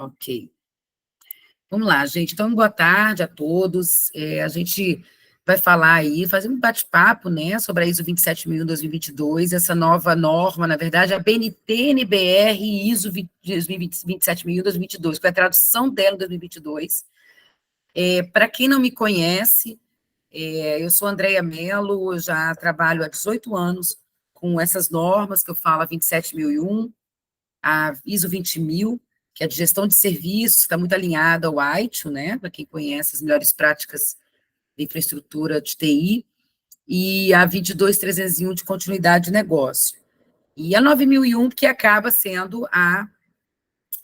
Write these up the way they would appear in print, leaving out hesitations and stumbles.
Ok. Vamos lá, gente. Então, boa tarde a todos. A gente vai falar aí, fazer um bate-papo, né, sobre a ISO 27001-2022, essa nova norma, na verdade, a BNT-NBR ISO 27001-2022, que foi a tradução dela em 2022. Para quem não me conhece, eu sou Andreia Mello, eu já trabalho há 18 anos com essas normas que eu falo, a 27001, a ISO 20000, que é de gestão de serviços, está muito alinhada ao ITIL, né, para quem conhece as melhores práticas de infraestrutura de TI, e a 22301 de continuidade de negócio. E a 9001, que acaba sendo a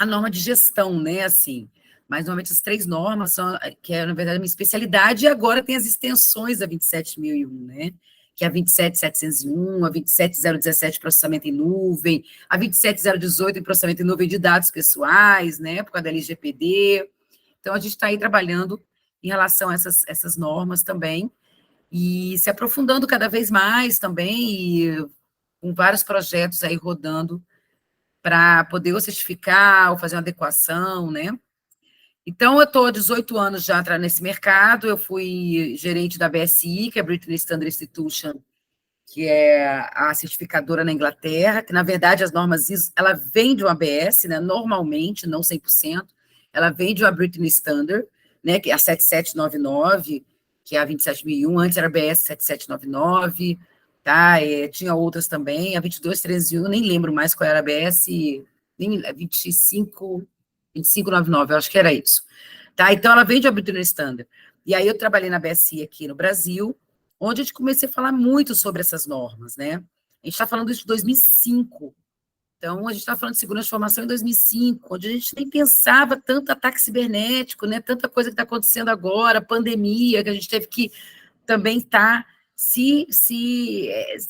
norma de gestão, né, assim, mas normalmente as três normas são, que é, na verdade, a minha especialidade, e agora tem as extensões da 27001, né, que é a 27701, a 27017, processamento em nuvem, a 27018 em processamento em nuvem de dados pessoais, né, por causa da LGPD. Então, a gente está aí trabalhando em relação a essas normas também, e se aprofundando cada vez mais também, e com vários projetos aí rodando para poder ou certificar, ou fazer uma adequação, né? Então, eu estou há 18 anos já nesse mercado, eu fui gerente da BSI, que é a British Standard Institution, que é a certificadora na Inglaterra, que, na verdade, as normas ISO, ela vem de uma ABS, né, normalmente, não 100%, ela vem de uma British Standard, né, que é a 7799, que é a 27001, antes era a ABS 7799, tá, tinha outras também, a 22301, nem lembro mais qual era a ABS, nem, 2599, eu acho que era isso. Tá, então, ela vem de uma British Standard. E aí, eu trabalhei na BSI aqui no Brasil, onde a gente comecei a falar muito sobre essas normas, né? A gente está falando isso de 2005, então a gente está falando de segurança de informação em 2005, onde a gente nem pensava tanto ataque cibernético, né? Tanta coisa que está acontecendo agora, pandemia, que a gente teve que também estar se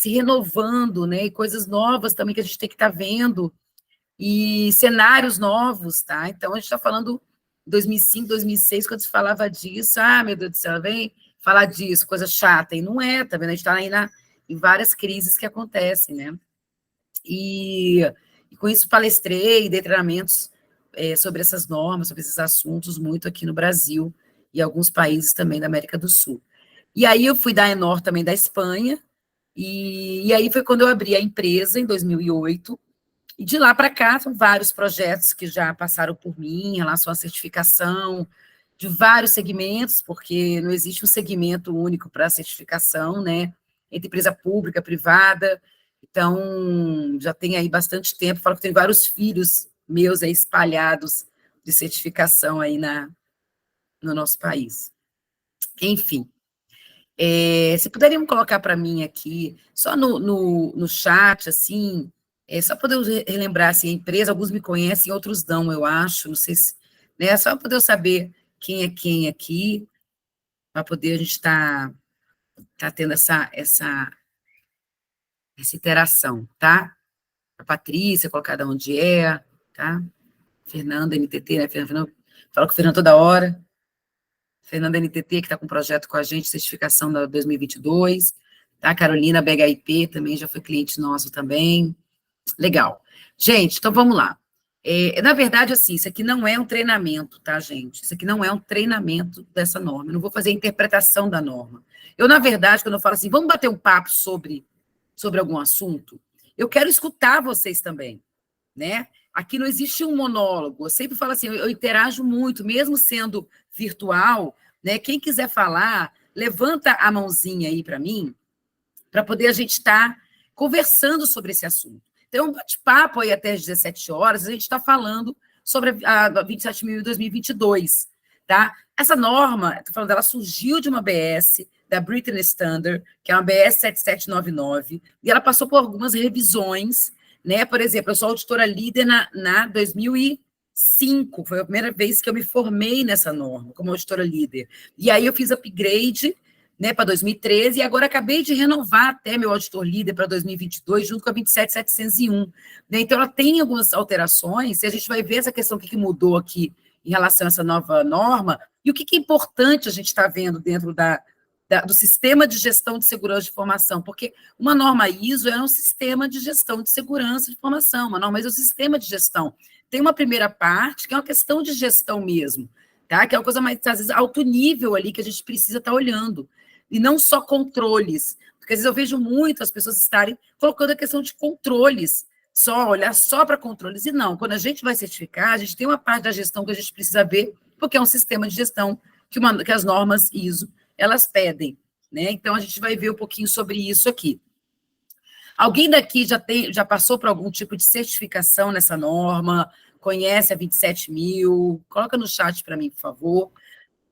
renovando, né? E coisas novas também que a gente tem que estar vendo, e cenários novos, tá? Então a gente está falando 2005, 2006, quando se falava disso, meu Deus do céu, vem falar disso, coisa chata, e não é, tá vendo? A gente está aí em várias crises que acontecem, né? E com isso palestrei, dei treinamentos sobre essas normas, sobre esses assuntos, muito aqui no Brasil, e alguns países também da América do Sul. E aí eu fui da Enor também da Espanha, e aí foi quando eu abri a empresa, em 2008, e de lá para cá, são vários projetos que já passaram por mim em relação à certificação, de vários segmentos, porque não existe um segmento único para a certificação, né? Entre empresa pública, privada. Então, já tem aí bastante tempo. Falo que tem vários filhos meus aí espalhados de certificação aí no nosso país. Enfim. Se poderiam colocar para mim aqui, só no chat, assim, só poder relembrar, assim, a empresa, alguns me conhecem, outros não, eu acho, não sei se, né, só poder eu saber quem é quem aqui, para poder a gente estar tendo essa interação, tá? A Patrícia, colocar de onde é, tá? Fernanda, NTT, né, Fernanda, fala com o Fernando toda hora. Fernanda NTT, que está com um projeto com a gente, certificação da 2022, tá? Carolina, BHIP, também já foi cliente nosso também. Legal. Gente, então vamos lá. Na verdade, assim, isso aqui não é um treinamento, tá, gente? Isso aqui não é um treinamento dessa norma. Eu não vou fazer a interpretação da norma. Eu, na verdade, quando eu falo assim, vamos bater um papo sobre algum assunto, eu quero escutar vocês também, né? Aqui não existe um monólogo. Eu sempre falo assim, eu interajo muito, mesmo sendo virtual, né? Quem quiser falar, levanta a mãozinha aí para mim, para poder a gente estar conversando sobre esse assunto. Então, um bate-papo aí até às 17 horas, a gente está falando sobre a 27.000 em 2022, tá? Essa norma, estou falando, ela surgiu de uma BS, da British Standard, que é uma BS 7799, e ela passou por algumas revisões, né? Por exemplo, eu sou auditora líder na 2005, foi a primeira vez que eu me formei nessa norma, como auditora líder. E aí eu fiz upgrade, né, para 2013, e agora acabei de renovar até meu auditor líder para 2022, junto com a 27701. Né? Então, ela tem algumas alterações, e a gente vai ver essa questão que mudou aqui em relação a essa nova norma, e o que é importante a gente estar vendo dentro do sistema de gestão de segurança de informação, porque uma norma ISO é um sistema de gestão de segurança de informação, uma norma ISO é um sistema de gestão tem uma primeira parte, que é uma questão de gestão mesmo, tá? Que é uma coisa mais, às vezes, alto nível ali, que a gente precisa estar olhando. E não só controles. Porque, às vezes, eu vejo muito as pessoas estarem colocando a questão de controles, só olhar só para controles. E não, quando a gente vai certificar, a gente tem uma parte da gestão que a gente precisa ver, porque é um sistema de gestão que as normas ISO, elas pedem, né? Então, a gente vai ver um pouquinho sobre isso aqui. Alguém daqui já passou por algum tipo de certificação nessa norma? Conhece a 27.000? Coloca no chat para mim, por favor,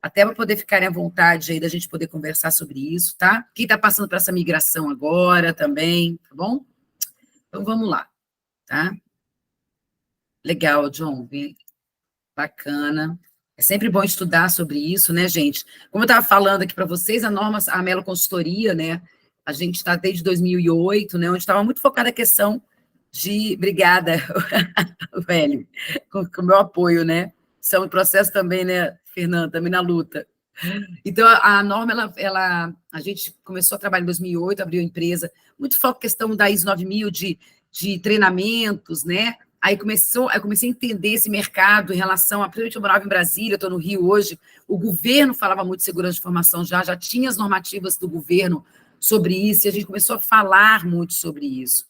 até para poder ficarem à vontade aí da gente poder conversar sobre isso, tá? Quem está passando por essa migração agora também, tá bom? Então, vamos lá, tá? Legal, John, bacana. É sempre bom estudar sobre isso, né, gente? Como eu estava falando aqui para vocês, a Melo Consultoria, né? A gente está desde 2008, né? Onde estava muito focada a questão de... Obrigada, velho, com o meu apoio, né? São um processo também, né, Fernanda, também na luta. Então, a norma, a gente começou a trabalhar em 2008, abriu a empresa, muito foco questão da ISO 9000 de treinamentos, né? Aí eu comecei a entender esse mercado em relação a... Primeiro, eu morava em Brasília, eu estou no Rio hoje, o governo falava muito de segurança de informação já tinha as normativas do governo sobre isso, e a gente começou a falar muito sobre isso,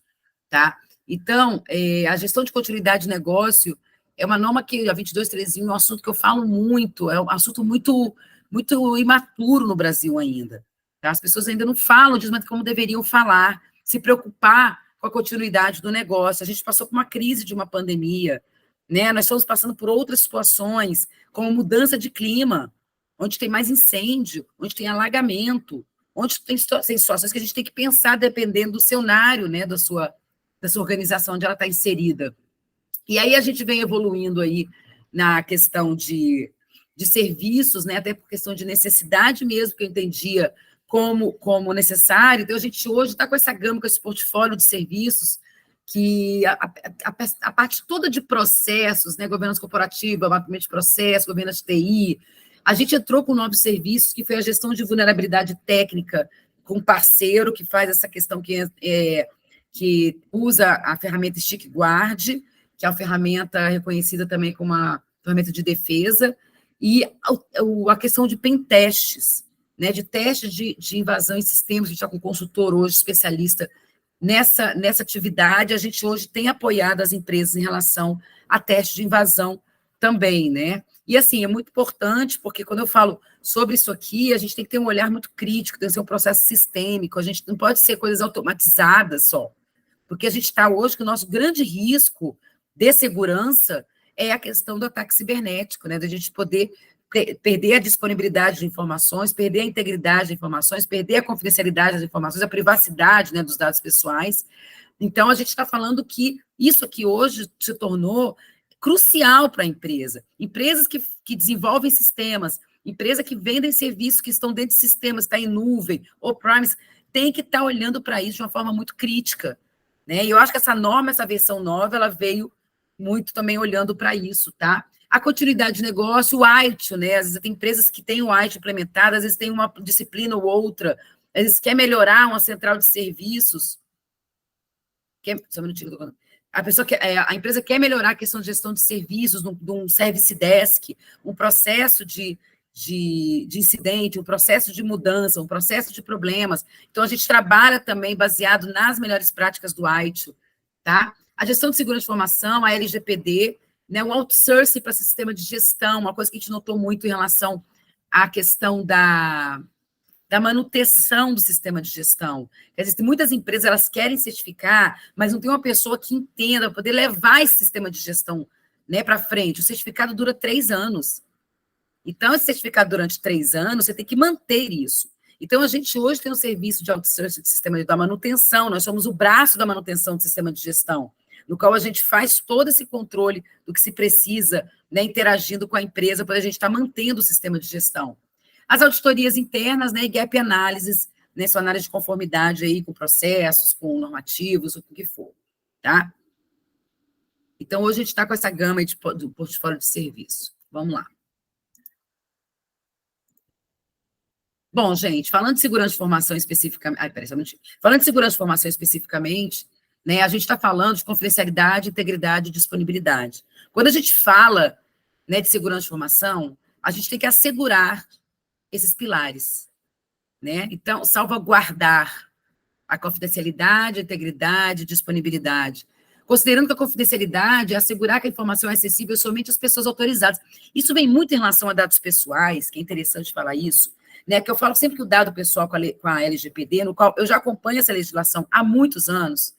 tá? Então, a gestão de continuidade de negócio é uma norma que, a 22.301, é um assunto que eu falo muito, é um assunto muito, muito imaturo no Brasil ainda, tá? As pessoas ainda não falam disso, mas como deveriam falar, se preocupar com a continuidade do negócio. A gente passou por uma crise de uma pandemia, né? Nós estamos passando por outras situações, como mudança de clima, onde tem mais incêndio, onde tem alagamento, onde tem situações que a gente tem que pensar dependendo do cenário, né, da sua organização onde ela está inserida. E aí a gente vem evoluindo aí na questão de serviços, né, até por questão de necessidade mesmo, que eu entendia como necessário. Então, a gente hoje está com essa gama, com esse portfólio de serviços, que a parte toda de processos, né, governança corporativa, mapeamento de processos, governança de TI, a gente entrou com novos serviços, que foi a gestão de vulnerabilidade técnica, com um parceiro que faz essa questão que usa a ferramenta StickGuard, que é uma ferramenta reconhecida também como uma ferramenta de defesa, e a questão de pentestes, né, de testes de invasão em sistemas. A gente está com um consultor hoje, especialista nessa atividade. A gente hoje tem apoiado as empresas em relação a testes de invasão também, né? E, assim, é muito importante, porque quando eu falo sobre isso aqui, a gente tem que ter um olhar muito crítico, tem que ser um processo sistêmico, a gente não pode ser coisas automatizadas só, porque a gente está hoje com o nosso grande risco de segurança é a questão do ataque cibernético, né? Da gente poder perder a disponibilidade de informações, perder a integridade de informações, perder a confidencialidade das informações, a privacidade, né, dos dados pessoais. Então, a gente está falando que isso aqui hoje se tornou crucial para a empresa. Empresas que desenvolvem sistemas, empresas que vendem serviços que estão dentro de sistemas, está em nuvem, ou primes, tem que estar olhando para isso de uma forma muito crítica, né? E eu acho que essa norma, essa versão nova, ela veio muito também olhando para isso, tá? A continuidade de negócio, o ITIL, né? Às vezes tem empresas que têm o ITIL implementado, às vezes tem uma disciplina ou outra, às vezes quer melhorar uma central de serviços. Só um minutinho, a empresa quer melhorar a questão de gestão de serviços, de um service desk, um processo de incidente, um processo de mudança, um processo de problemas. Então, a gente trabalha também baseado nas melhores práticas do ITIL, tá? A gestão de segurança de informação, a LGPD, né, o outsourcing para sistema de gestão, uma coisa que a gente notou muito em relação à questão da manutenção do sistema de gestão. Quer dizer, muitas empresas elas querem certificar, mas não tem uma pessoa que entenda para poder levar esse sistema de gestão, né, para frente. O certificado dura 3 anos. Então, esse certificado durante 3 anos, você tem que manter isso. Então, a gente hoje tem um serviço de outsourcing de sistema da manutenção, nós somos o braço da manutenção do sistema de gestão, no qual a gente faz todo esse controle do que se precisa, né, interagindo com a empresa, para a gente estar mantendo o sistema de gestão. As auditorias internas, né, e gap analysis, né, sua análise de conformidade aí com processos, com normativos, o que for, tá? Então, hoje a gente está com essa gama aí do portfólio de serviço. Vamos lá. Bom, gente, falando de segurança de informação especificamente... Falando de segurança de informação especificamente, né? A gente está falando de confidencialidade, integridade e disponibilidade. Quando a gente fala, né, de segurança de informação, a gente tem que assegurar esses pilares, né? Então, salvaguardar a confidencialidade, a integridade, disponibilidade. Considerando que a confidencialidade é assegurar que a informação é acessível somente às pessoas autorizadas. Isso vem muito em relação a dados pessoais, que é interessante falar isso, né? Que eu falo sempre que o dado pessoal com a LGPD, no qual eu já acompanho essa legislação há muitos anos,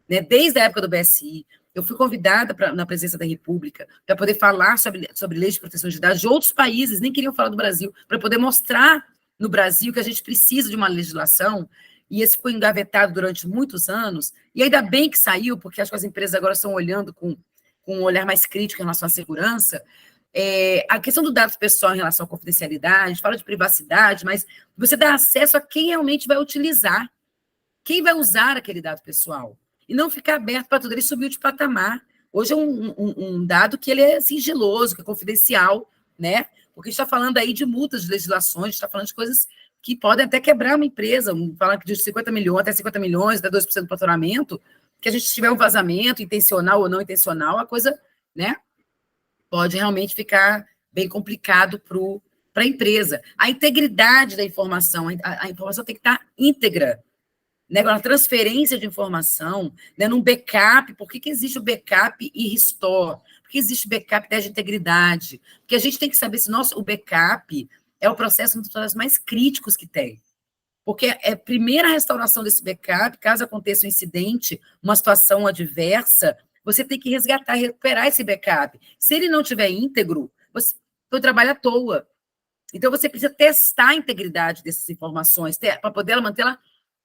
né? Desde a época do BSI, eu fui convidada na presença da República para poder falar sobre leis de proteção de dados de outros países, nem queriam falar do Brasil, para poder mostrar no Brasil que a gente precisa de uma legislação. E esse foi engavetado durante muitos anos, e ainda bem que saiu, porque acho que as empresas agora estão olhando com um olhar mais crítico em relação à segurança. A questão do dado pessoal em relação à confidencialidade, a gente fala de privacidade, mas você dá acesso a quem realmente vai utilizar, quem vai usar aquele dado pessoal, e não ficar aberto para tudo. Ele subiu de patamar. Hoje é um dado que ele é sigiloso, que é confidencial, né? Porque a gente está falando aí de multas, de legislações, a gente está falando de coisas que podem até quebrar uma empresa, falar que de 50 milhões, até 50 milhões, até 2% do faturamento, que a gente tiver um vazamento, intencional ou não intencional, a coisa, né, pode realmente ficar bem complicado para a empresa. A integridade da informação, a informação tem que estar íntegra, né, na transferência de informação, né, num backup. Por que existe o backup e restore? Por que existe o backup de integridade? Porque a gente tem que saber se o backup é o processo, um dos processos mais críticos que tem. Porque é a primeira restauração desse backup, caso aconteça um incidente, uma situação adversa, você tem que resgatar, recuperar esse backup. Se ele não estiver íntegro, você foi trabalho à toa. Então, você precisa testar a integridade dessas informações, para poder mantê-la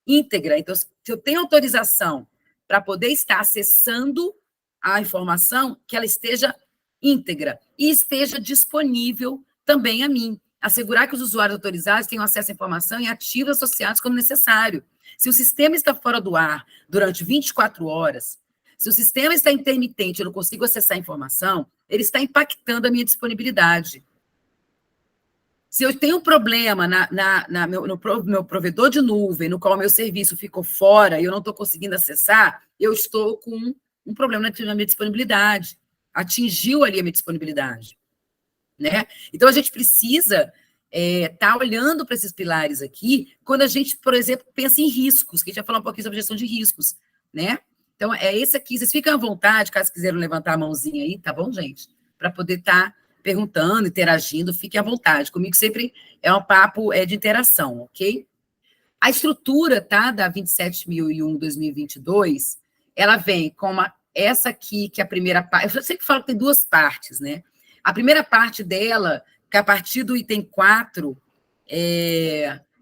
íntegra. Então, se eu tenho autorização para poder estar acessando a informação, que ela esteja íntegra e esteja disponível também a mim. Assegurar que os usuários autorizados tenham acesso à informação e ativos associados como necessário. Se o sistema está fora do ar durante 24 horas, se o sistema está intermitente, eu não consigo acessar a informação, ele está impactando a minha disponibilidade. Se eu tenho um problema no meu provedor de nuvem, no qual o meu serviço ficou fora e eu não estou conseguindo acessar, eu estou com um problema na minha disponibilidade. Atingiu ali a minha disponibilidade. Né? Então, a gente precisa estar olhando para esses pilares aqui, quando a gente, por exemplo, pensa em riscos, que a gente vai falar um pouquinho sobre gestão de riscos, né? Então, é esse aqui. Vocês ficam à vontade, caso quiserem levantar a mãozinha aí, tá bom, gente? Para poder estar perguntando, interagindo, fiquem à vontade. Comigo sempre é um papo de interação, ok? A estrutura, tá, da 27.001/2022, ela vem com essa aqui, que é a primeira parte. Eu sempre falo que tem duas partes, né? A primeira parte dela, que a partir do item 4,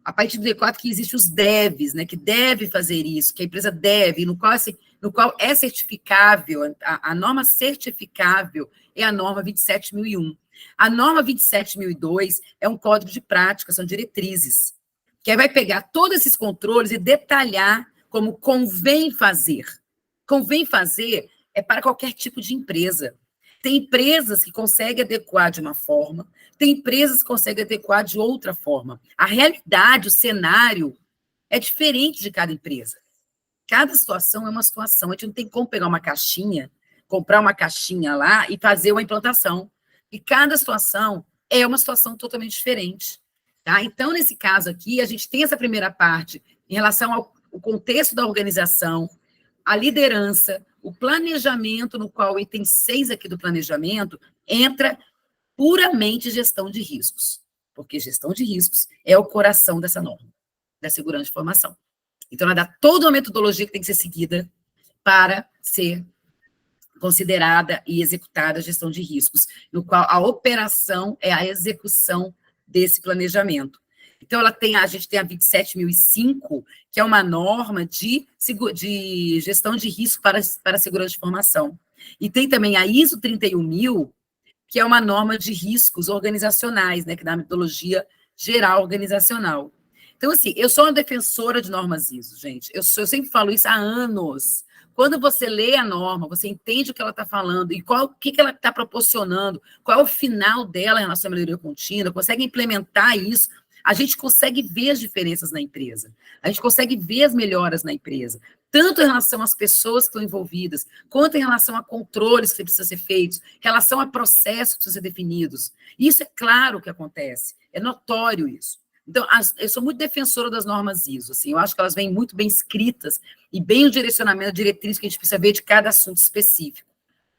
a partir do item 4 que existe os devs, né, que deve fazer isso, que a empresa deve, no qual é certificável, a norma certificável é a norma 27.001. A norma 27.002 é um código de prática, são diretrizes, que aí vai pegar todos esses controles e detalhar como convém fazer. Convém fazer é para qualquer tipo de empresa. Tem empresas que conseguem adequar de uma forma, tem empresas que conseguem adequar de outra forma. A realidade, o cenário, é diferente de cada empresa. Cada situação é uma situação. A gente não tem como pegar uma caixinha, comprar uma caixinha lá e fazer uma implantação. E cada situação é uma situação totalmente diferente. Tá? Então, nesse caso aqui, a gente tem essa primeira parte em relação ao contexto da organização, a liderança, o planejamento, no qual o item 6 aqui do planejamento entra puramente gestão de riscos, porque gestão de riscos é o coração dessa norma, da segurança de informação. Então, ela dá toda uma metodologia que tem que ser seguida para ser considerada e executada a gestão de riscos, no qual a operação é a execução desse planejamento. Então, a gente tem a 27.005, que é uma norma de gestão de risco para a segurança de informação. E tem também a ISO 31.000, que é uma norma de riscos organizacionais, né, que dá a metodologia geral organizacional. Então, assim, eu sou uma defensora de normas ISO, gente. Eu sempre falo isso há anos. Quando você lê a norma, você entende o que ela está falando e o que ela está proporcionando, qual é o final dela em relação à melhoria contínua, consegue implementar isso, a gente consegue ver as diferenças na empresa, a gente consegue ver as melhoras na empresa, tanto em relação às pessoas que estão envolvidas, quanto em relação a controles que precisam ser feitos, em relação a processos que precisam ser definidos. Isso é claro que acontece, é notório isso. Então, eu sou muito defensora das normas ISO, assim, eu acho que elas vêm muito bem escritas e bem o direcionamento, a diretriz que a gente precisa ver de cada assunto específico,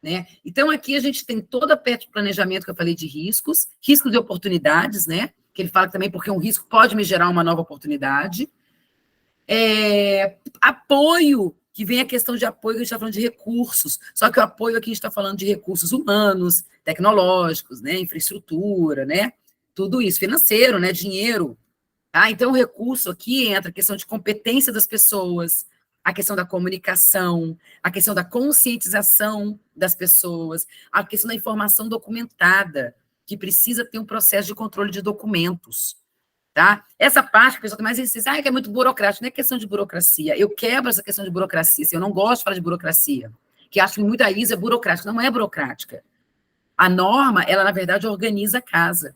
né? Então, aqui a gente tem toda a parte de planejamento que eu falei de riscos e oportunidades, né? Que ele fala também porque um risco pode me gerar uma nova oportunidade. Apoio, que vem a questão de apoio, que a gente está falando de recursos, só que o apoio aqui a gente está falando de recursos humanos, tecnológicos, né, infraestrutura, né, tudo isso, financeiro, né, dinheiro, tá? Então, o recurso aqui entra a questão de competência das pessoas, a questão da comunicação, a questão da conscientização das pessoas, a questão da informação documentada, que precisa ter um processo de controle de documentos, tá? Essa parte que o pessoal tem mais insiste, que é muito burocrático, não é questão de burocracia. Eu quebro essa questão de burocracia, assim, eu não gosto de falar de burocracia, que acho que muita ISO é burocrática, não é burocrática. A norma, ela, na verdade, organiza a casa.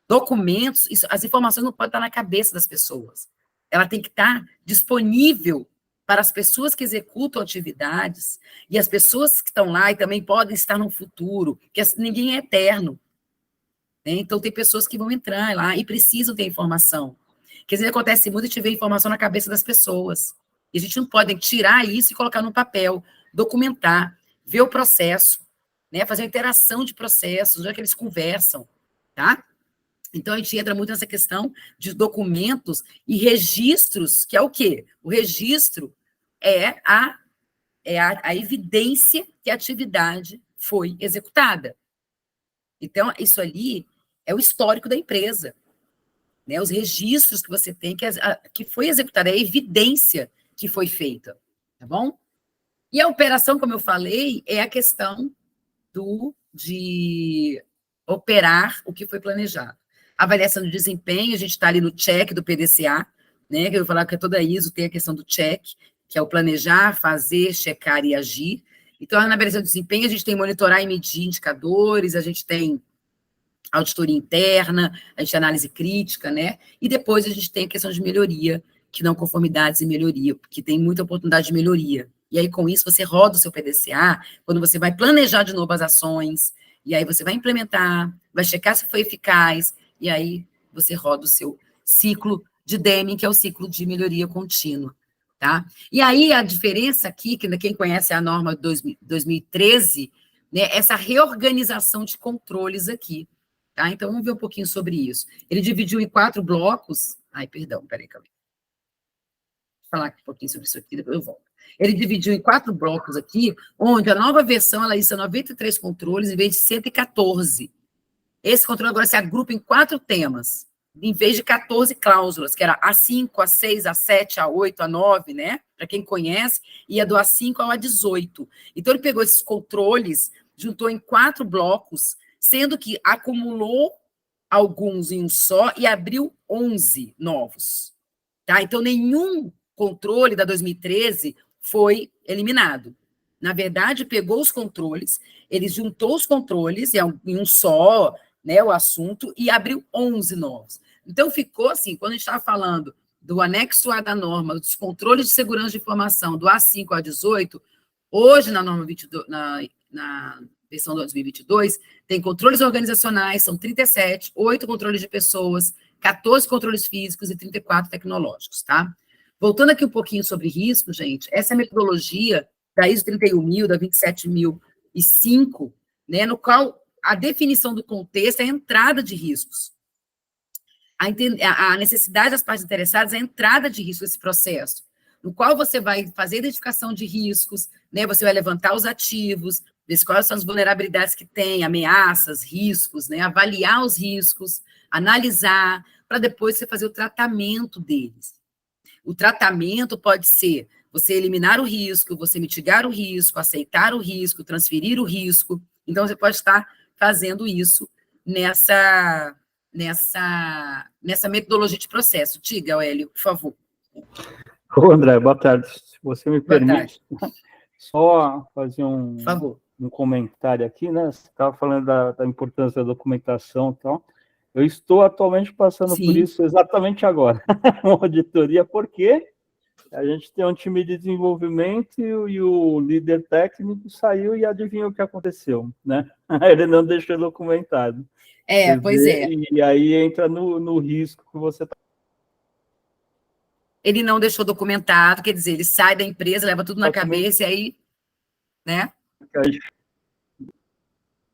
Documentos, as informações não podem estar na cabeça das pessoas. Ela tem que estar disponível para as pessoas que executam atividades e as pessoas que estão lá e também podem estar no futuro, porque ninguém é eterno. Né? Então, tem pessoas que vão entrar lá e precisam ter informação. Porque às vezes acontece muito, a gente vê informação na cabeça das pessoas. E a gente não pode tirar isso e colocar no papel, documentar, ver o processo, né? Fazer uma interação de processos, já que eles conversam, tá? Então, a gente entra muito nessa questão de documentos e registros, que é o quê? O registro é a evidência que a atividade foi executada. Então, isso ali é o histórico da empresa, né? Os registros que você tem que foi executada, é a evidência que foi feita, tá bom? E a operação, como eu falei, é a questão de operar o que foi planejado. Avaliação de desempenho, a gente está ali no check do PDCA, né? Que eu vou falar que toda ISO tem a questão do check, que é o planejar, fazer, checar e agir. Então, na avaliação de desempenho, a gente tem monitorar e medir indicadores, a gente tem auditoria interna, a gente tem análise crítica, né? E depois a gente tem a questão de melhoria, que não conformidades e melhoria, porque tem muita oportunidade de melhoria. E aí, com isso, você roda o seu PDCA, quando você vai planejar de novo as ações, e aí você vai implementar, vai checar se foi eficaz, e aí você roda o seu ciclo de Deming, que é o ciclo de melhoria contínua, tá? E aí, a diferença aqui, que quem conhece a norma 2013, né, essa reorganização de controles aqui, tá? Então, vamos ver um pouquinho sobre isso. Ele dividiu em 4 blocos. Ai, perdão, peraí, calma aí. Vou falar um pouquinho sobre isso aqui, depois eu volto. Ele dividiu em 4 blocos aqui, onde a nova versão, ela lista 93 controles, em vez de 114. Esse controle agora se agrupa em 4 temas, em vez de 14 cláusulas, que era A5, A6, A7, A8, A9, né? Para quem conhece, ia do A5 ao A18. Então, ele pegou esses controles, juntou em 4 blocos, sendo que acumulou alguns em um só e abriu 11 novos. Tá? Então, nenhum controle da 2013 foi eliminado. Na verdade, pegou os controles, ele juntou os controles em um só, né, o assunto, e abriu 11 novos. Então, ficou assim, quando a gente estava falando do anexo A da norma, dos controles de segurança de informação, do A5 ao A18, hoje, na norma 22, na versão 2022, tem controles organizacionais, são 37, 8 controles de pessoas, 14 controles físicos e 34 tecnológicos, tá? Voltando aqui um pouquinho sobre risco, gente, essa é a metodologia da ISO 31.000, da 27.005, né, no qual a definição do contexto é a entrada de riscos. A necessidade das partes interessadas é a entrada de risco nesse processo, no qual você vai fazer a identificação de riscos, né, você vai levantar os ativos, ver quais são as vulnerabilidades que tem, ameaças, riscos, né, avaliar os riscos, analisar, para depois você fazer o tratamento deles. O tratamento pode ser você eliminar o risco, você mitigar o risco, aceitar o risco, transferir o risco. Então, você pode estar fazendo isso nessa metodologia de processo. Diga, Hélio, por favor. Ô, André, boa tarde. Se você me permite, só fazer um comentário aqui, né? Você estava falando da importância da documentação e tal. Eu estou atualmente passando por isso exatamente agora, uma auditoria, porque A gente tem um time de desenvolvimento e o líder técnico saiu e adivinha o que aconteceu, né? Ele não deixou documentado. Pois é. E aí entra no risco que você está. Ele não deixou documentado, quer dizer, ele sai da empresa, leva tudo na cabeça e aí, né?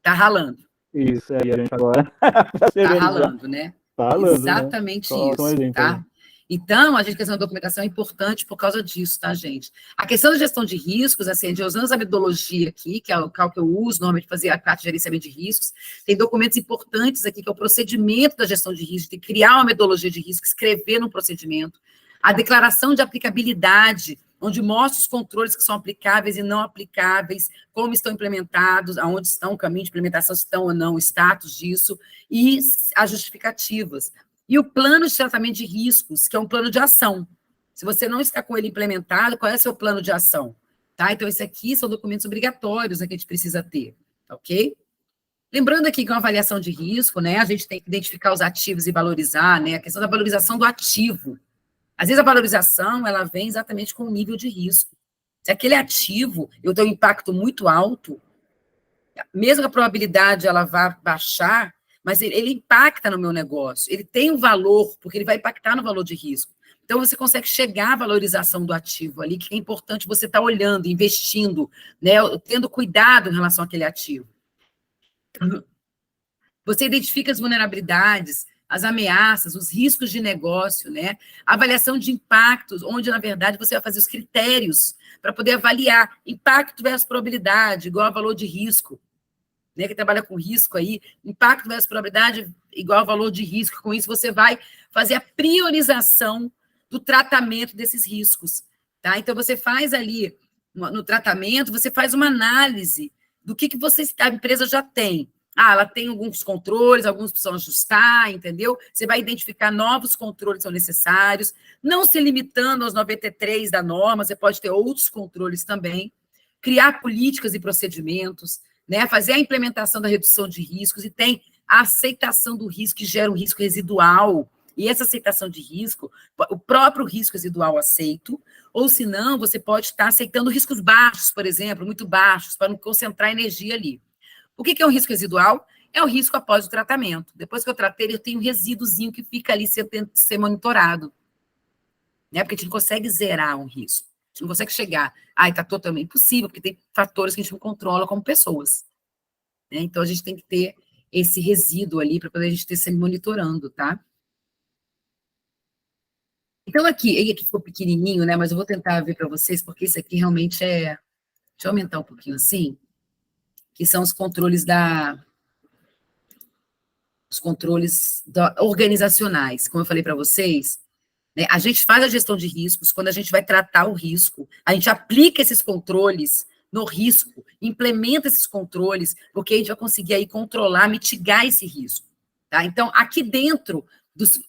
Tá ralando. Isso, aí a gente agora... Tá ralando, né? Tá ralando, exatamente né? Isso, exemplo, tá? Então, a questão da documentação é importante por causa disso, tá, gente? A questão da gestão de riscos, assim, usando a metodologia aqui, que é o que eu uso, normalmente fazer a parte de gerenciamento de riscos, tem documentos importantes aqui, que é o procedimento da gestão de riscos, de criar uma metodologia de risco, escrever no procedimento, a declaração de aplicabilidade, onde mostra os controles que são aplicáveis e não aplicáveis, como estão implementados, aonde estão o caminho de implementação, se estão ou não, o status disso, e as justificativas. E o plano de tratamento de riscos, que é um plano de ação. Se você não está com ele implementado, qual é o seu plano de ação? Tá? Então, esse aqui são documentos obrigatórios, né, que a gente precisa ter, ok? Lembrando aqui que uma avaliação de risco, né, a gente tem que identificar os ativos e valorizar, né, a questão da valorização do ativo. Às vezes a valorização, ela vem exatamente com o nível de risco. Se aquele ativo, eu tenho um impacto muito alto, mesmo que a probabilidade ela vá baixar, mas ele impacta no meu negócio, ele tem um valor, porque ele vai impactar no valor de risco. Então, você consegue chegar à valorização do ativo ali, que é importante você estar olhando, investindo, né, tendo cuidado em relação àquele ativo. Você identifica as vulnerabilidades, as ameaças, os riscos de negócio, né? A avaliação de impactos, onde, na verdade, você vai fazer os critérios para poder avaliar impacto versus probabilidade, igual a valor de risco. Né, que trabalha com risco aí, impacto versus probabilidade igual ao valor de risco. Com isso, você vai fazer a priorização do tratamento desses riscos. Tá? Então, você faz ali, no tratamento, você faz uma análise do que a empresa já tem. Ela tem alguns controles, alguns precisam ajustar, entendeu? Você vai identificar novos controles que são necessários, não se limitando aos 93 da norma, você pode ter outros controles também, criar políticas e procedimentos, né, fazer a implementação da redução de riscos, e tem a aceitação do risco, que gera um risco residual, e essa aceitação de risco, o próprio risco residual aceito, ou se não, você pode estar aceitando riscos baixos, por exemplo, muito baixos, para não concentrar energia ali. O que é um risco residual? É o risco após o tratamento. Depois que eu tratei, eu tenho um resíduozinho que fica ali tendo que ser monitorado, né, porque a gente não consegue zerar um risco. A gente não consegue chegar. Está totalmente impossível, porque tem fatores que a gente não controla como pessoas. Né? Então, a gente tem que ter esse resíduo ali para poder a gente ter sempre monitorando, tá? Então, aqui ficou pequenininho, né? Mas eu vou tentar ver para vocês, porque isso aqui realmente é... Deixa eu aumentar um pouquinho assim, que são os controles organizacionais. Como eu falei para vocês, né, a gente faz a gestão de riscos, quando a gente vai tratar o risco, a gente aplica esses controles no risco, implementa esses controles, porque a gente vai conseguir aí controlar, mitigar esse risco. Tá? Então, aqui dentro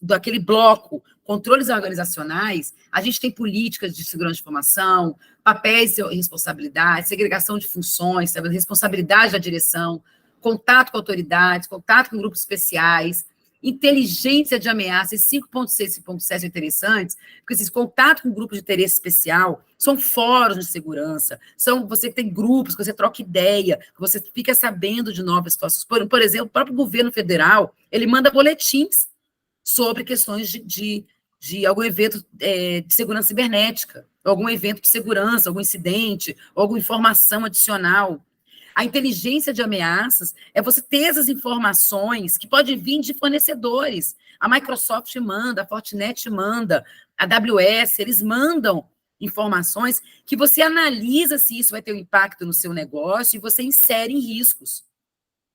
daquele bloco, controles organizacionais, a gente tem políticas de segurança de informação, papéis e responsabilidades, segregação de funções, responsabilidade da direção, contato com autoridades, contato com grupos especiais, inteligência de ameaças, 5.6 e 5.7 são interessantes, porque esses contatos com grupos de interesse especial são fóruns de segurança, você tem grupos que você troca ideia, que você fica sabendo de novas situações. Por exemplo, o próprio governo federal, ele manda boletins sobre questões de algum evento de segurança cibernética, algum evento de segurança, algum incidente, ou alguma informação adicional. A inteligência de ameaças é você ter essas informações que podem vir de fornecedores. A Microsoft manda, a Fortinet manda, a AWS, eles mandam informações que você analisa se isso vai ter um impacto no seu negócio e você insere em riscos,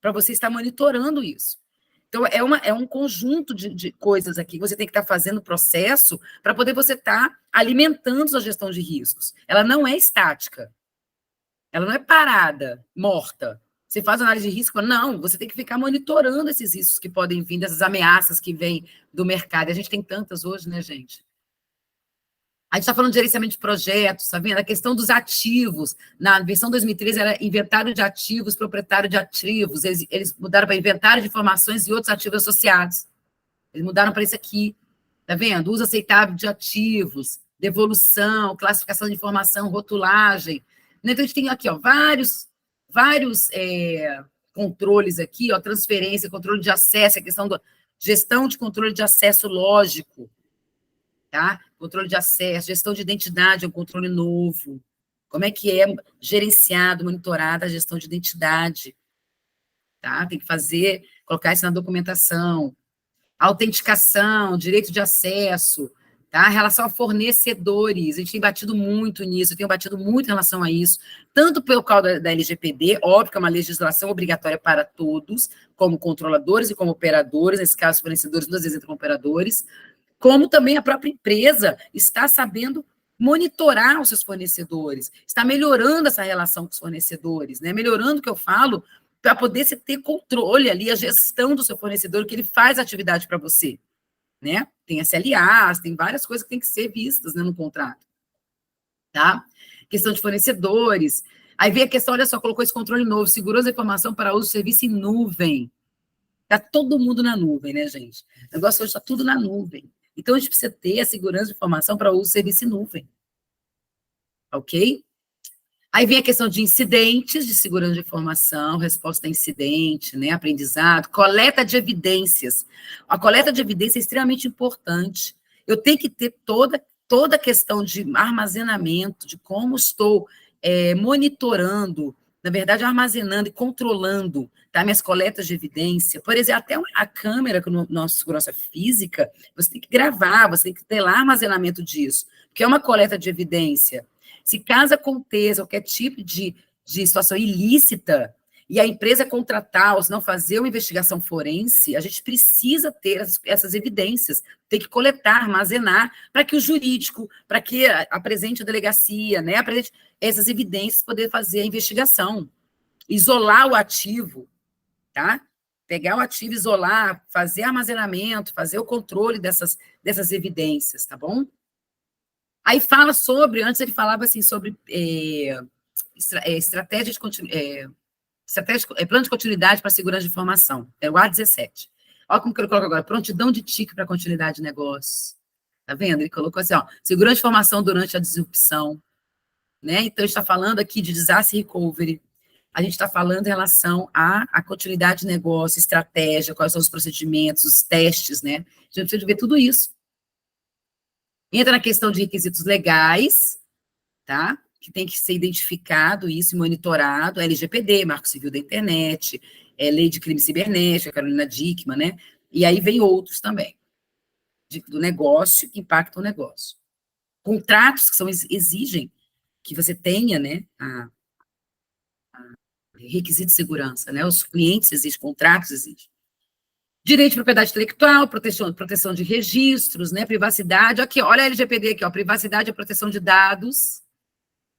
para você estar monitorando isso. Então, é um conjunto de coisas aqui que você tem que estar fazendo o processo para poder você estar alimentando a gestão de riscos. Ela não é estática. Ela não é parada, morta. Você faz análise de risco, não, você tem que ficar monitorando esses riscos que podem vir, dessas ameaças que vêm do mercado. A gente tem tantas hoje, né, gente? A gente está falando de gerenciamento de projetos, tá vendo? A questão dos ativos. Na versão 2013 era inventário de ativos, proprietário de ativos. Eles mudaram para inventário de informações e outros ativos associados. Eles mudaram para isso aqui, tá vendo? Uso aceitável de ativos, devolução, classificação de informação, rotulagem. Então, a gente tem aqui, ó, vários controles aqui, ó, transferência, controle de acesso, a questão da gestão de controle de acesso lógico, tá? Controle de acesso, gestão de identidade é um controle novo. Como é que é gerenciado, monitorada a gestão de identidade, tá? Tem que fazer, colocar isso na documentação. Autenticação, direito de acesso, tá? Em relação a fornecedores, a gente tem batido muito nisso, eu tenho batido muito em relação a isso, tanto pelo causa da LGPD, óbvio que é uma legislação obrigatória para todos, como controladores e como operadores, nesse caso, fornecedores, muitas vezes como operadores, como também a própria empresa está sabendo monitorar os seus fornecedores, está melhorando essa relação com os fornecedores, né? Melhorando o que eu falo, para poder você ter controle ali, a gestão do seu fornecedor, que ele faz atividade para você, né? Tem SLAs, tem várias coisas que tem que ser vistas, né, no contrato, tá? Questão de fornecedores. Aí vem a questão, olha só, colocou esse controle novo, segurança da informação para uso de serviço em nuvem. Está todo mundo na nuvem, né, gente? O negócio hoje está tudo na nuvem. Então, a gente precisa ter a segurança de informação para uso de serviço em nuvem. Ok? Aí vem a questão de incidentes, de segurança de informação, resposta a incidente, né, aprendizado, coleta de evidências. A coleta de evidência é extremamente importante. Eu tenho que ter toda a questão de armazenamento, de como estou monitorando, na verdade, armazenando e controlando, tá, minhas coletas de evidência. Por exemplo, até a câmera, que no nosso segurança física, você tem que gravar, você tem que ter lá armazenamento disso, porque é uma coleta de evidência. Se caso aconteça qualquer tipo de situação ilícita e a empresa contratar ou se não fazer uma investigação forense, a gente precisa ter essas evidências, tem que coletar, armazenar, para que o jurídico, para que apresente a delegacia, né, apresente essas evidências, poder fazer a investigação, isolar o ativo, tá? Pegar o ativo, isolar, fazer armazenamento, fazer o controle dessas evidências, tá bom? Aí fala sobre, antes ele falava assim, sobre estratégia de plano de continuidade para segurança de informação, é o A17. Olha como que ele coloca agora, prontidão de TIC para continuidade de negócio. Tá vendo? Ele colocou assim, ó, segurança de informação durante a disrupção, né? Então, a gente está falando aqui de disaster recovery, a gente está falando em relação à continuidade de negócio, estratégia, quais são os procedimentos, os testes, né? A gente precisa ver tudo isso. Entra na questão de requisitos legais, tá? Que tem que ser identificado isso e monitorado, LGPD, Marco Civil da Internet, Lei de Crime Cibernético, Carolina Dickmann, né? E aí vem outros também, do negócio, que impactam o negócio. Contratos que exigem que você tenha, né, requisito de segurança, né? Os clientes exigem, contratos exigem. Direito de propriedade intelectual, proteção de registros, né, privacidade, aqui, olha a LGPD aqui, ó, privacidade e proteção de dados,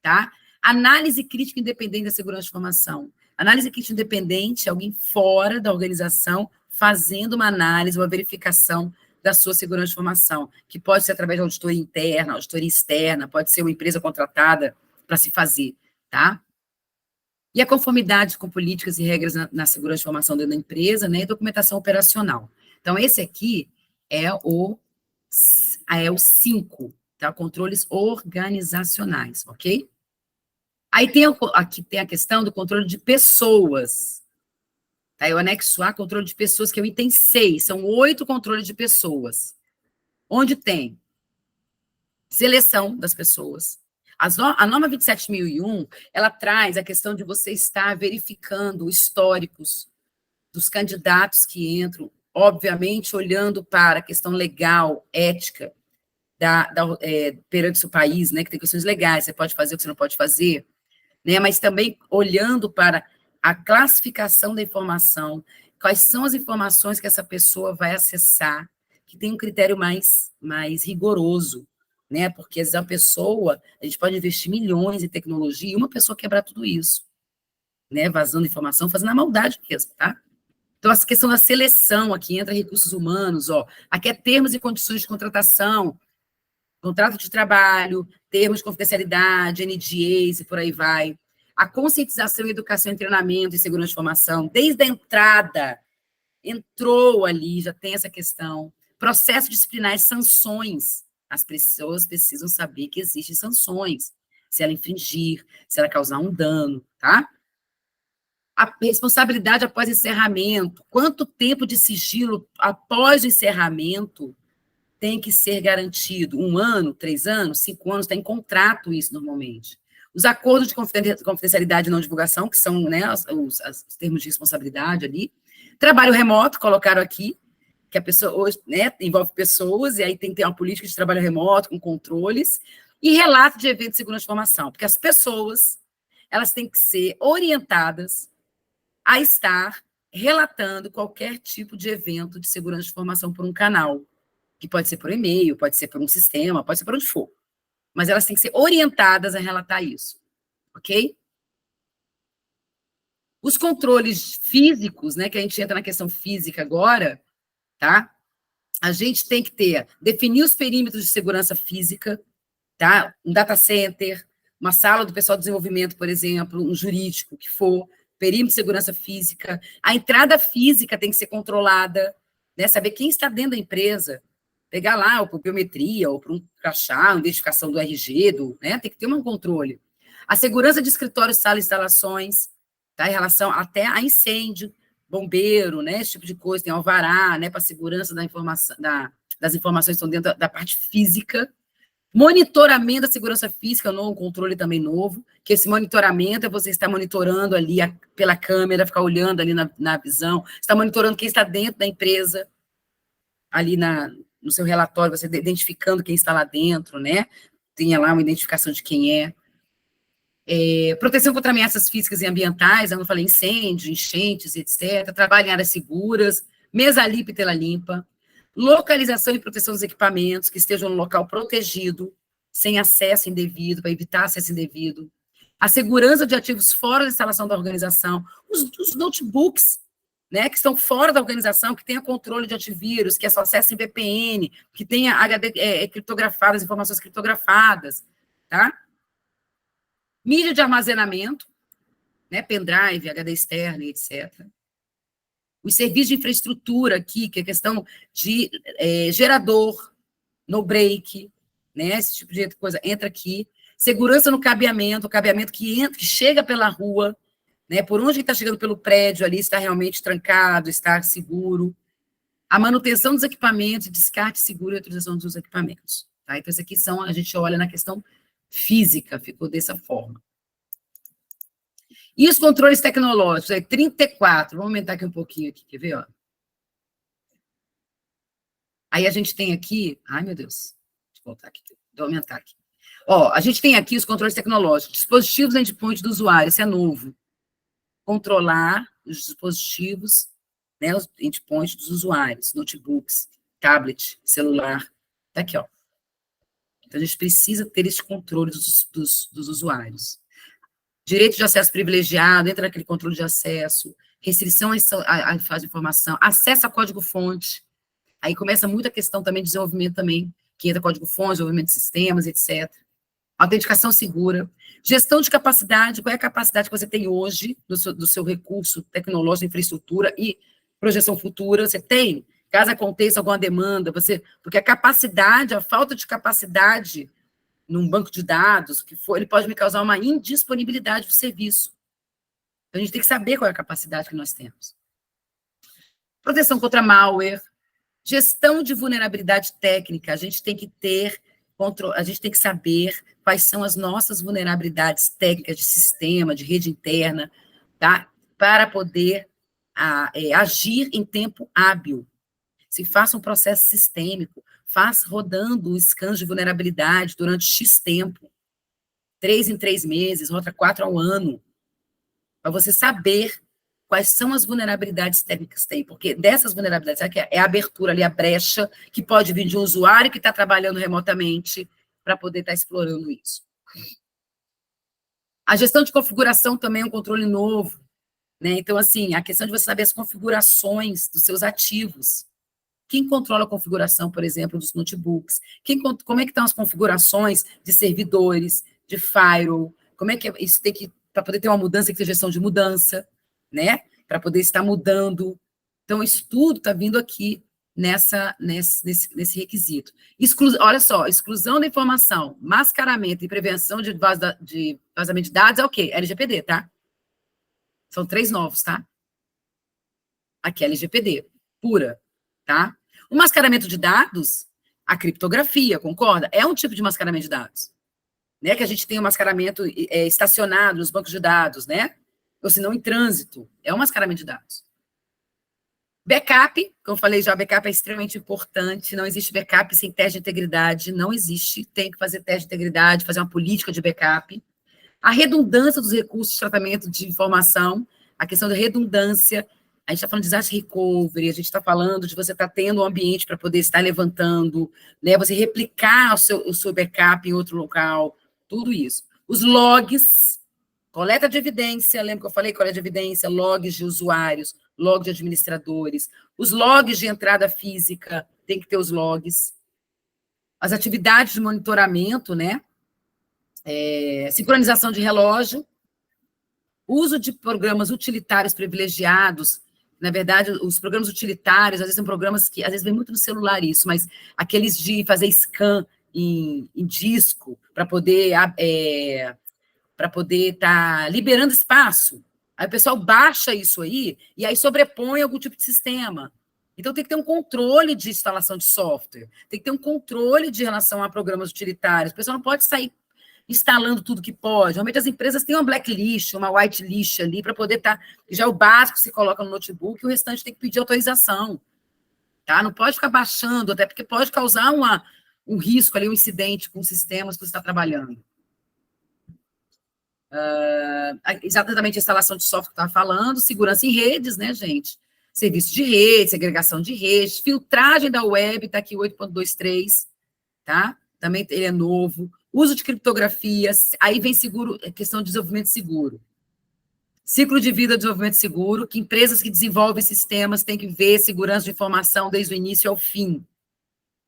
tá? Análise crítica independente da segurança de informação. Análise crítica independente é alguém fora da organização fazendo uma análise, uma verificação da sua segurança de informação, que pode ser através de auditoria interna, auditoria externa, pode ser uma empresa contratada para se fazer, tá? E a conformidade com políticas e regras na segurança de informação dentro da empresa, né, e documentação operacional. Então, esse aqui é o 5, tá? Controles organizacionais, ok? Aí aqui tem a questão do controle de pessoas. Tá? Eu anexo A, controle de pessoas, que é o item 6, são 8 controles de pessoas. Onde tem seleção das pessoas. A norma 27.001, ela traz a questão de você estar verificando históricos dos candidatos que entram, obviamente olhando para a questão legal, ética, perante o seu país, né, que tem questões legais, você pode fazer o que você não pode fazer, né, mas também olhando para a classificação da informação, quais são as informações que essa pessoa vai acessar, que tem um critério mais rigoroso, né? Porque às vezes a pessoa, a gente pode investir milhões em tecnologia e uma pessoa quebrar tudo isso, né? Vazando informação, fazendo a maldade mesmo, tá? Então, essa questão da seleção, aqui entra recursos humanos, ó, aqui é termos e condições de contratação, contrato de trabalho, termos de confidencialidade, NDAs e por aí vai. A conscientização, educação e treinamento e segurança de informação, desde a entrada, entrou ali, já tem essa questão. Processo disciplinar e sanções, As pessoas precisam saber que existem sanções, se ela infringir, se ela causar um dano, tá? A responsabilidade após encerramento, quanto tempo de sigilo após o encerramento tem que ser garantido? 1 ano, 3 anos, 5 anos? Está em contrato isso, normalmente. Os acordos de confidencialidade e não divulgação, que são, né, os termos de responsabilidade ali. Trabalho remoto, colocaram aqui, que a pessoa hoje, né, envolve pessoas, e aí tem que ter uma política de trabalho remoto, com controles, e relato de evento de segurança de informação, porque as pessoas, elas têm que ser orientadas a estar relatando qualquer tipo de evento de segurança de informação por um canal, que pode ser por e-mail, pode ser por um sistema, pode ser por onde for. Mas elas têm que ser orientadas a relatar isso, ok? Os controles físicos, né, que a gente entra na questão física agora, tá? A gente tem que definir os perímetros de segurança física, tá? Um data center, uma sala do pessoal de desenvolvimento, por exemplo, um jurídico, que for, perímetro de segurança física. A entrada física tem que ser controlada, né? Saber quem está dentro da empresa, pegar lá, ou por biometria, ou por um crachá, uma identificação do RG, né? Tem que ter um controle. A segurança de escritórios, salas e instalações, tá? Em relação até a incêndio, bombeiro, né? Esse tipo de coisa, tem alvará, né? Para segurança da informação, das informações que estão dentro da parte física. Monitoramento da segurança física, um controle também novo, que esse monitoramento é você estar monitorando ali pela câmera, ficar olhando ali na visão, está monitorando quem está dentro da empresa, ali no seu relatório, você identificando quem está lá dentro, né? Tenha lá uma identificação de quem é. Proteção contra ameaças físicas e ambientais, eu não falei incêndio, enchentes, etc. Trabalho em áreas seguras, mesa limpa e tela limpa. Localização e proteção dos equipamentos que estejam no local protegido, sem acesso indevido, para evitar acesso indevido. A segurança de ativos fora da instalação da organização. Os notebooks, né, que estão fora da organização, que tenha controle de antivírus, que é só acesso em VPN, que tenha HD criptografadas, informações criptografadas, tá? Mídia de armazenamento, né, pendrive, HD externo, etc. Os serviços de infraestrutura aqui, que é questão de gerador, no break, né, esse tipo de coisa, entra aqui. Segurança no cabeamento, o cabeamento que chega pela rua, né, por onde está chegando pelo prédio ali, está realmente trancado, está seguro. A manutenção dos equipamentos, descarte seguro e utilização dos equipamentos. Tá? Então, isso aqui a gente olha na questão física, ficou dessa forma. E os controles tecnológicos, 34, vamos aumentar aqui um pouquinho, aqui, quer ver? Ó? Aí a gente tem aqui, ai meu Deus, deixa eu voltar aqui, vou aumentar aqui. Ó, a gente tem aqui os controles tecnológicos, dispositivos endpoint do usuário, esse é novo. Controlar os dispositivos, né, os endpoints dos usuários, notebooks, tablet, celular, tá aqui, ó. Então a gente precisa ter esse controle dos usuários. Direito de acesso privilegiado, entra naquele controle de acesso, restrição à fase de informação, acesso a código-fonte, aí começa muita questão também de desenvolvimento também, que entra código-fonte, desenvolvimento de sistemas, etc. Autenticação segura, gestão de capacidade, qual é a capacidade que você tem hoje do seu recurso tecnológico, infraestrutura e projeção futura, você tem, caso aconteça alguma demanda, porque a capacidade, a falta de capacidade num banco de dados, o que for, ele pode me causar uma indisponibilidade do serviço. Então, a gente tem que saber qual é a capacidade que nós temos. Proteção contra malware, gestão de vulnerabilidade técnica, a gente tem que saber quais são as nossas vulnerabilidades técnicas de sistema, de rede interna, tá? Para poder agir em tempo hábil. Se faça um processo sistêmico, rodando o scan de vulnerabilidade durante X tempo, 3 em 3 meses, outra 4 ao ano, para você saber quais são as vulnerabilidades técnicas que tem, porque dessas vulnerabilidades, é a abertura ali, a brecha, que pode vir de um usuário que está trabalhando remotamente para poder estar explorando isso. A gestão de configuração também é um controle novo, né? Então, assim, a questão de você saber as configurações dos seus ativos. Quem controla a configuração, por exemplo, dos notebooks? Como é que estão as configurações de servidores, de firewall? Como é que isso tem que, para poder ter uma mudança, tem que ter gestão de mudança, né? Para poder estar mudando. Então, isso tudo está vindo aqui, nesse requisito. Olha só, exclusão da informação, mascaramento e prevenção de vazamento de dados é o quê? LGPD, tá? São 3 novos, tá? Aqui é LGPD, pura, tá? O mascaramento de dados, a criptografia, concorda? É um tipo de mascaramento de dados, né? Que a gente tem o mascaramento estacionado nos bancos de dados, né? Ou se não, em trânsito. É um mascaramento de dados. Backup, como eu falei já, backup é extremamente importante, não existe backup sem teste de integridade, não existe, tem que fazer teste de integridade, fazer uma política de backup. A redundância dos recursos de tratamento de informação, a questão da redundância, a gente está falando de disaster recovery, a gente está falando de você estar tendo um ambiente para poder estar levantando, né, você replicar o seu backup em outro local, tudo isso. Os logs, coleta de evidência, lembra que eu falei coleta de evidência, logs de usuários, log de administradores, os logs de entrada física, tem que ter os logs, as atividades de monitoramento, né? Sincronização de relógio, uso de programas utilitários privilegiados. Na verdade, os programas utilitários, às vezes são programas que, às vezes, vem muito no celular isso, mas aqueles de fazer scan em disco, para poder estar liberando espaço. Aí o pessoal baixa isso aí, e aí sobrepõe algum tipo de sistema. Então, tem que ter um controle de instalação de software, tem que ter um controle de relação a programas utilitários. O pessoal não pode sair instalando tudo que pode. Normalmente, as empresas têm uma blacklist, uma whitelist ali, para poder estar... Já o básico se coloca no notebook, e o restante tem que pedir autorização. Tá? Não pode ficar baixando, até porque pode causar um risco ali, um incidente com sistemas que você está trabalhando. Exatamente a instalação de software que eu estava falando, segurança em redes, né, gente? Serviço de rede, segregação de redes, filtragem da web, está aqui 8.23, tá? Também ele é novo. Uso de criptografia, aí vem seguro, questão de desenvolvimento seguro. Ciclo de vida de desenvolvimento seguro, que empresas que desenvolvem sistemas têm que ver segurança de informação desde o início ao fim.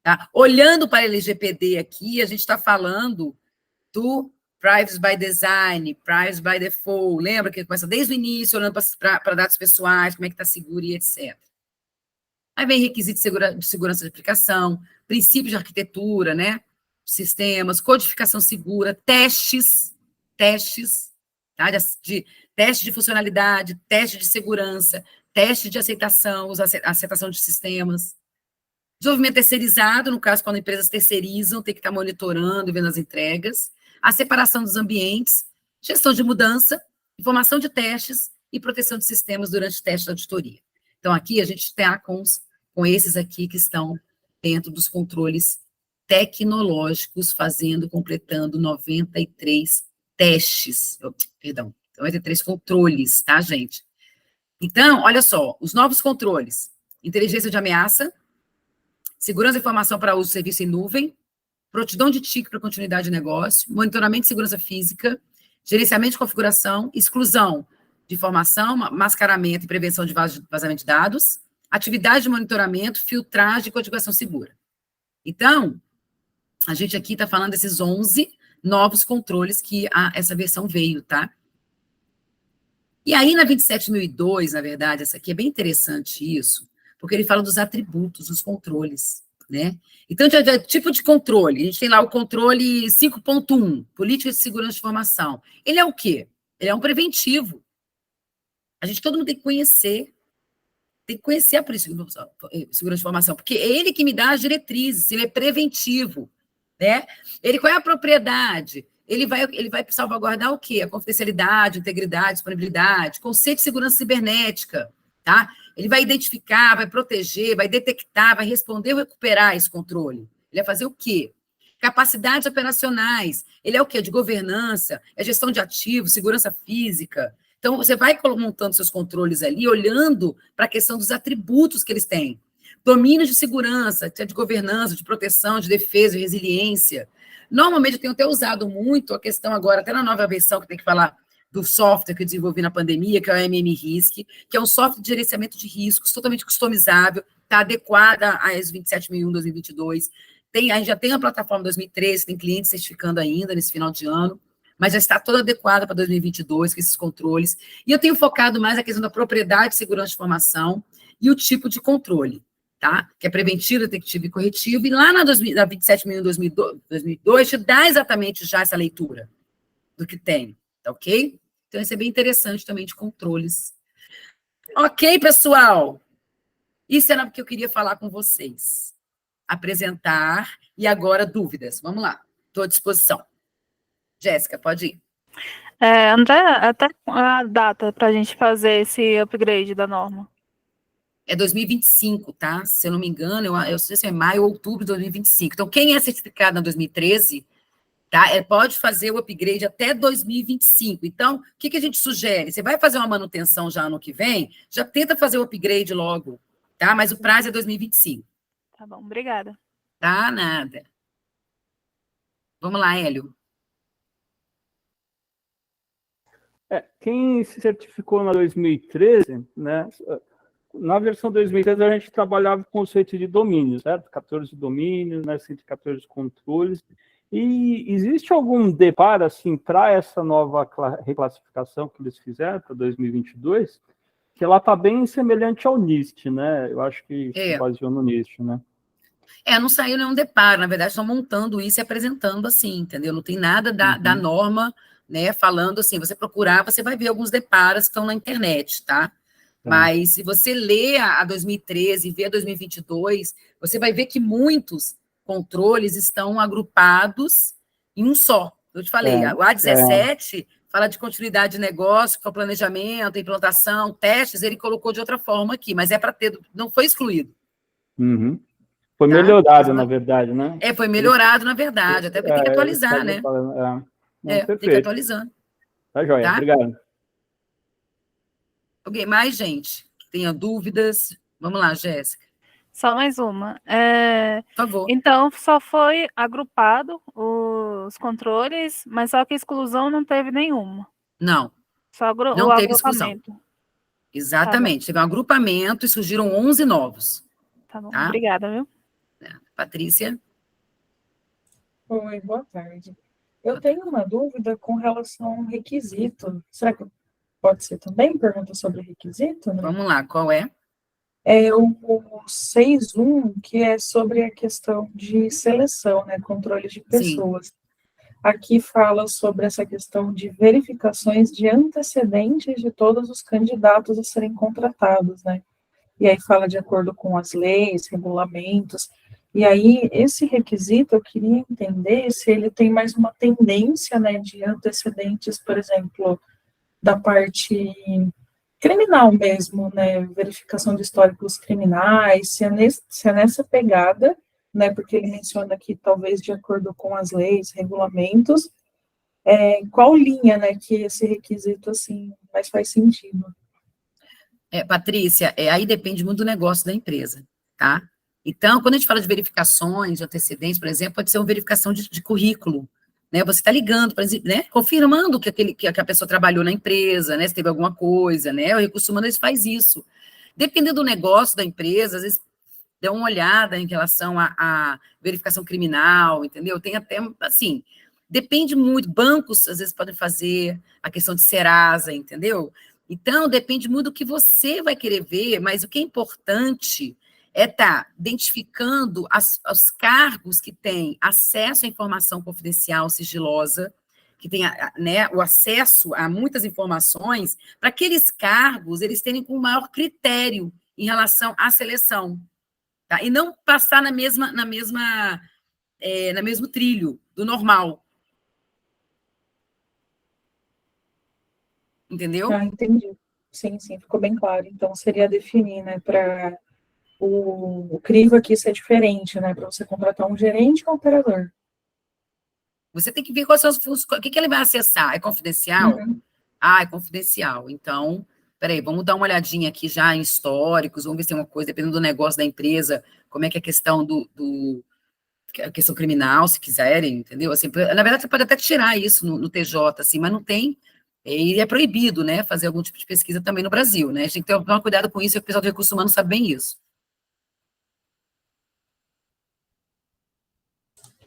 Tá? Olhando para a LGPD aqui, a gente está falando do Privacy by Design, Privacy by Default, lembra que começa desde o início, olhando para dados pessoais, como é que está seguro e etc. Aí vem requisitos de segurança de aplicação, princípios de arquitetura, né? Sistemas, codificação segura, testes, tá? Teste de funcionalidade, teste de segurança, teste de aceitação, aceitação de sistemas. Desenvolvimento terceirizado, no caso, quando empresas terceirizam, tem que estar monitorando e vendo as entregas. A separação dos ambientes, gestão de mudança, informação de testes e proteção de sistemas durante o teste da auditoria. Então, aqui a gente está com esses aqui que estão dentro dos controles tecnológicos, completando 93 testes, 93 controles, tá, gente? Então, olha só, os novos controles: inteligência de ameaça, segurança de informação para uso de serviço em nuvem, prontidão de TIC para continuidade de negócio, monitoramento de segurança física, gerenciamento de configuração, exclusão de informação, mascaramento e prevenção de vazamento de dados, atividade de monitoramento, filtragem e codificação segura. Então, a gente aqui está falando desses 11 novos controles que essa versão veio, tá? E aí, na 27.002, na verdade, essa aqui é bem interessante isso, porque ele fala dos atributos, dos controles, né? Então, tipo de controle, a gente tem lá o controle 5.1, política de segurança de informação. Ele é o quê? Ele é um preventivo. Todo mundo tem que conhecer a política de segurança de informação, porque é ele que me dá as diretrizes, ele é preventivo, né? Qual é a propriedade? Ele vai salvaguardar o quê? A confidencialidade, integridade, disponibilidade, conceito de segurança cibernética, tá? Ele vai identificar, vai proteger, vai detectar, vai responder ou recuperar esse controle. Ele vai fazer o quê? Capacidades operacionais. Ele é o quê? De governança, é gestão de ativos, segurança física. Então, você vai montando seus controles ali, olhando para a questão dos atributos que eles têm. Domínio de segurança, de governança, de proteção, de defesa, de resiliência. Normalmente, eu tenho até usado muito a questão agora, até na nova versão que tem que falar do software que eu desenvolvi na pandemia, que é o MMRISC, que é um software de gerenciamento de riscos, totalmente customizável, está adequada à ISO 27001-2022. A gente já tem a plataforma 2013, tem clientes certificando ainda nesse final de ano, mas já está toda adequada para 2022, com esses controles. E eu tenho focado mais na questão da propriedade e segurança de informação e o tipo de controle. tá? Que é preventivo, detectivo e corretivo, e lá na 27.000/2002 te dá exatamente já essa leitura do que tem, tá ok? Então, isso é bem interessante também de controles. Ok, pessoal? Isso era o que eu queria falar com vocês. Apresentar, e agora dúvidas. Vamos lá, estou à disposição. Jéssica, pode ir. André, até a data para a gente fazer esse upgrade da norma? É 2025, tá? Se eu não me engano, eu não sei se é maio ou outubro de 2025. Então, quem é certificado na 2013, tá? Pode fazer o upgrade até 2025. Então, o que a gente sugere? Você vai fazer uma manutenção já ano que vem, já tenta fazer o upgrade logo, tá? Mas o prazo é 2025. Tá bom, obrigada. Tá, nada. Vamos lá, Hélio. Quem se certificou na 2013, né? Na versão 2013, a gente trabalhava com o conceito de domínios, certo? 14 domínios, né? 114 controles. E existe algum deparo, assim, para essa nova reclassificação que eles fizeram para 2022, que ela está bem semelhante ao NIST, né? Eu acho que se baseou no NIST, né? Não saiu nenhum deparo, na verdade, estão montando isso e apresentando assim, entendeu? Não tem nada da norma, né, falando assim, você procurar, você vai ver alguns deparos que estão na internet, tá? Mas se você lê a 2013 e vê a 2022, você vai ver que muitos controles estão agrupados em um só. Eu te falei, o A17 fala de continuidade de negócio, que é o planejamento, implantação, testes, ele colocou de outra forma aqui, mas é para ter, não foi excluído. Uhum. Foi melhorado, na verdade, né? Foi melhorado, na verdade, até porque tem que atualizar, né? Tem que ir atualizando. Tá joia, obrigado. Alguém mais, gente? Tenha dúvidas? Vamos lá, Jéssica. Só mais uma. Por favor. Então, só foi agrupado os controles, mas só que exclusão não teve nenhuma. Não. Só não teve exclusão. Exatamente. Tá, teve um agrupamento e surgiram 11 novos. Tá bom, obrigada, viu? Patrícia? Oi, boa tarde. Eu tenho uma dúvida com relação a um requisito. Será que pode ser também? Pergunta sobre requisito? Né? Vamos lá, qual é? É o 6.1, que é sobre a questão de seleção, né? Controle de pessoas. Sim. Aqui fala sobre essa questão de verificações de antecedentes de todos os candidatos a serem contratados, né? E aí fala de acordo com as leis, regulamentos. E aí, esse requisito, eu queria entender se ele tem mais uma tendência, né, de antecedentes, por exemplo, da parte criminal mesmo, né, verificação de históricos criminais, se é nessa pegada, né, porque ele menciona aqui, talvez, de acordo com as leis, regulamentos, qual linha, né, que esse requisito, assim, mais faz sentido? Patrícia, aí depende muito do negócio da empresa, tá? Então, quando a gente fala de verificações, de antecedentes, por exemplo, pode ser uma verificação de currículo, né? Você está ligando, né? Confirmando que a pessoa trabalhou na empresa, né? Se teve alguma coisa, né? O recurso humano faz isso. Dependendo do negócio da empresa, às vezes dá uma olhada em relação à verificação criminal, entendeu? Tem até, assim, depende muito, bancos às vezes podem fazer a questão de Serasa, entendeu? Então, depende muito do que você vai querer ver, mas o que é importante é estar identificando os cargos que têm acesso à informação confidencial, sigilosa, que tem, né, o acesso a muitas informações, para aqueles cargos, eles terem com maior critério em relação à seleção, tá? E não passar no mesmo trilho do normal. Entendeu? Entendi. Sim, ficou bem claro. Então, seria definir, né, para o crivo aqui ser diferente, né, para você contratar um gerente ou um operador. Você tem que ver quais são as funções, o que ele vai acessar. É confidencial? Uhum. É confidencial. Então, peraí, vamos dar uma olhadinha aqui já em históricos, vamos ver se tem uma coisa, dependendo do negócio da empresa, como é que é a questão a questão criminal, se quiserem, entendeu? Assim, na verdade, você pode até tirar isso no TJ, assim, mas não tem, e é proibido, né, fazer algum tipo de pesquisa também no Brasil, né? A gente tem que tomar cuidado com isso, e o pessoal do recurso humano sabe bem isso.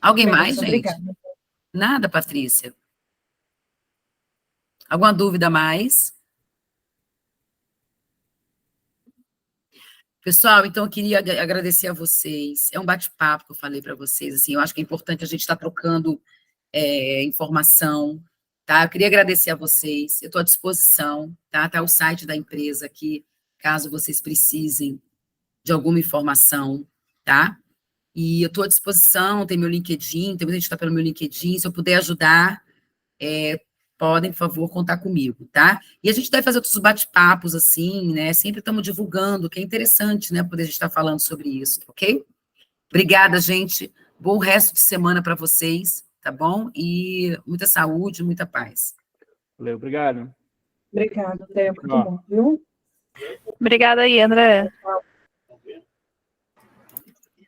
Alguém mais, gente? Obrigada. Nada, Patrícia. Alguma dúvida mais? Pessoal, então eu queria agradecer a vocês. É um bate-papo que eu falei para vocês, assim, eu acho que é importante a gente estar trocando informação, tá? Eu queria agradecer a vocês, eu estou à disposição, tá? Tá o site da empresa aqui, caso vocês precisem de alguma informação, tá? E eu estou à disposição, tem meu LinkedIn, tem muita gente que está pelo meu LinkedIn, se eu puder ajudar, podem, por favor, contar comigo, tá? E a gente deve fazer outros bate-papos, assim, né? Sempre estamos divulgando, que é interessante, né? Poder a gente estar falando sobre isso, ok? Obrigada, gente. Bom resto de semana para vocês, tá bom? E muita saúde, muita paz. Valeu, obrigado. Obrigada, André, muito bom, viu? Obrigada aí, André.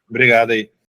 Obrigado aí.